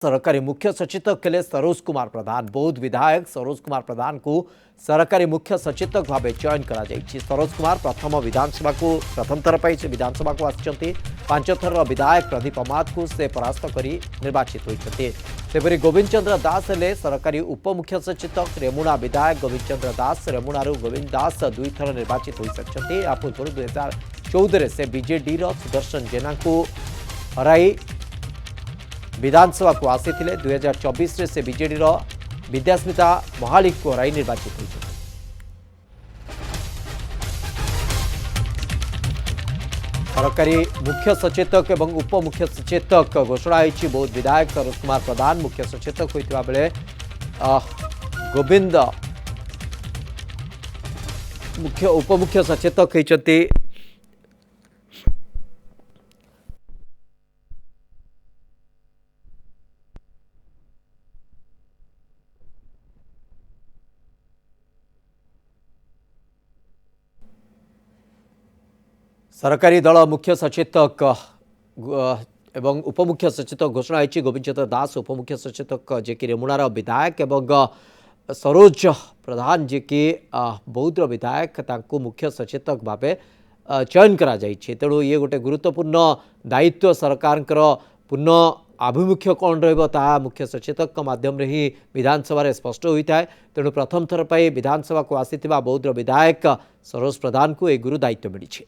सरकारी मुख्य सचेतक केले सरोज कुमार प्रधान। बौद्ध विधायक सरोज कुमार प्रधान को सरकारी मुख्य सचेतक भाव चयन कर सरोज कुमार प्रथम विधानसभा को प्रथम थर पर विधानसभा को आसिंट 5 थर विधायक प्रदीप अमात को से परास्त कर निर्वाचित होती। सेपरी गोविंद चंद्र दास हेले सरकारी उपमुख्य सचेतक। रेमुणा विधायक गोविंद चंद्र दास रेमुणारू गोविंद दास 2 थर निर्वाचित हो सकते। या पूर्व 2014 से बीजेडी सुदर्शन जेना को हराई विधानसभा को आसी 2024 से बीजेडी विद्यास्मिता महालिक को हराई निर्वाचित होती। सरकारी मुख्य सचेतक एवं उपमुख्य सचेतक घोषणा होती। बौद्ध विधायक सरोज कुमार प्रधान मुख्य सचेतक होता बेले गोविंद उपमुख्य सचेतक होती। सरकारी दल मुख्य सचेतक एवं उपमुख्य सचेतक घोषणा होती। गोविंद चंद्र दास उपमुख्य सचेतक जे कि रेमुणार विधायक एवं सरोज प्रधान जे कि बौद्ध विधायक तांको मुख्य सचेतक भाव चयन करा जायछि। तेणु ये गोटे गुरुत्वपूर्ण दायित्व सरकार पूर्ण आभिमुख्य कौन रहा मुख्य सचेतक माध्यम ही विधानसभा स्पष्ट होता है। तेणु प्रथम थर पर विधानसभा को आसी बौद्ध विधायक सरोज प्रधान को एक गुरु दायित्व मिली।